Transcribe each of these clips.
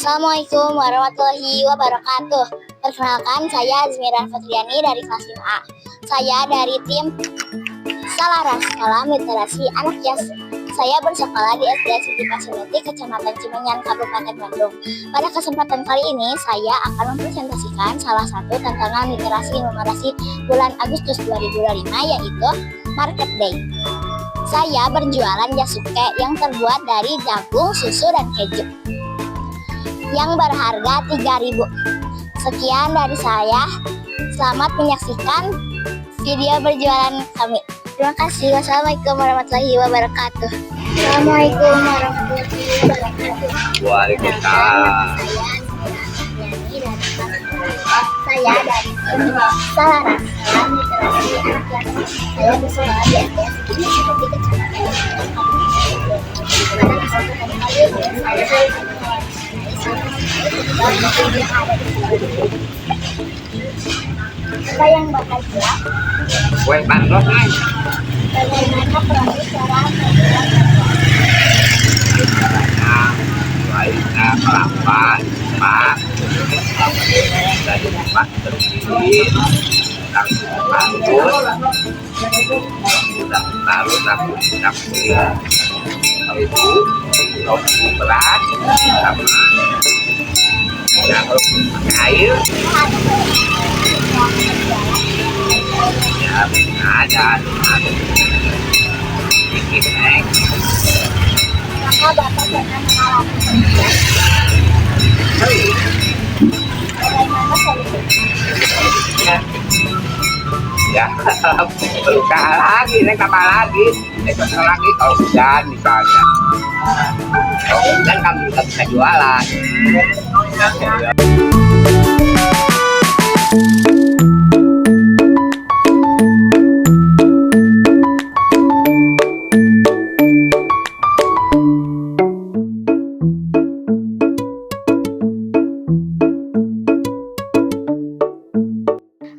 Assalamualaikum warahmatullahi wabarakatuh. Perkenalkan, saya Azmira Fitriani dari kelas 5A. Saya dari tim Salaras, Salam Literasi Anak Yas. Saya bersekolah di SD Siti Pasuneti, Kecamatan Cimenyan, Kabupaten Bandung. Pada kesempatan kali ini, saya akan mempresentasikan salah satu tantangan literasi numerasi bulan Agustus 2025, yaitu Market Day. Saya berjualan jasuke yang terbuat dari jagung, susu, dan keju yang berharga 3.000. Sekian dari saya. Selamat menyaksikan video berjualan kami. Terima kasih. Wassalamualaikum warahmatullahi wabarakatuh. Assalamualaikum warahmatullahi wabarakatuh. Waalaikumsalam. Saya dari Salaras, Salam Literasi Anak Yas. Saya bersekolah di SD Siti seperti Apa yang bakal jelas? Kue bandros nih. Bagaimana proses cara membuat Lainnya kelapa, emak, dari emak bersih, langsung bangun, sudah taruh lampu beras, sama harus pakai air, ya ada sedikit maka Bapak pernah mengalami bagaimana solusinya? Ya, buka lagi, kapal lagi, lagi kalau hujan misalnya. Kalau hujan kan bisa jualan.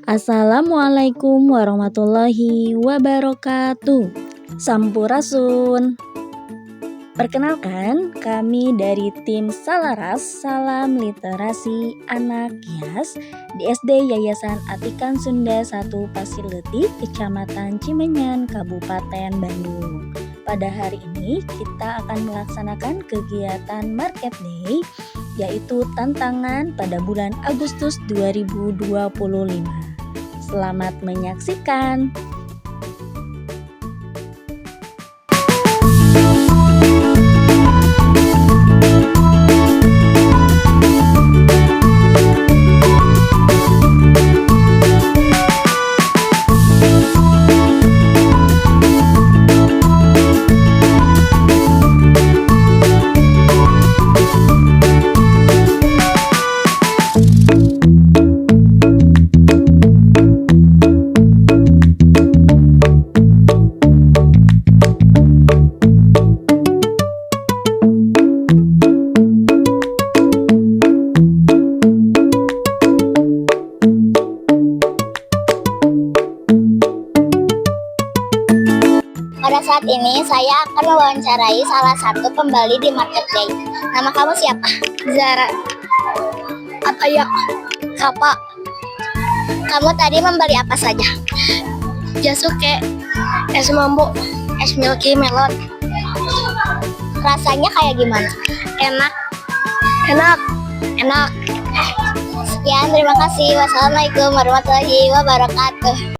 Assalamualaikum warahmatullahi wabarakatuh. Sampurasun. Perkenalkan, kami dari tim Salaras, Salam Literasi Anak Yas di SD Yayasan Atikan Sunda 1 Pasileuti, Kecamatan Cimenyan, Kabupaten Bandung. Pada hari ini kita akan melaksanakan kegiatan Market Day, yaitu tantangan pada bulan Agustus 2025. Selamat menyaksikan. Pada saat ini saya akan mewawancarai salah satu pembeli di Market Day. Nama kamu siapa? Zara. Apa ya? Kapa. Kamu tadi membeli apa saja? Jasuke, es mambo, es milky melon. Rasanya kayak gimana? Enak. Enak. Sekian, terima kasih. Wassalamualaikum warahmatullahi wabarakatuh.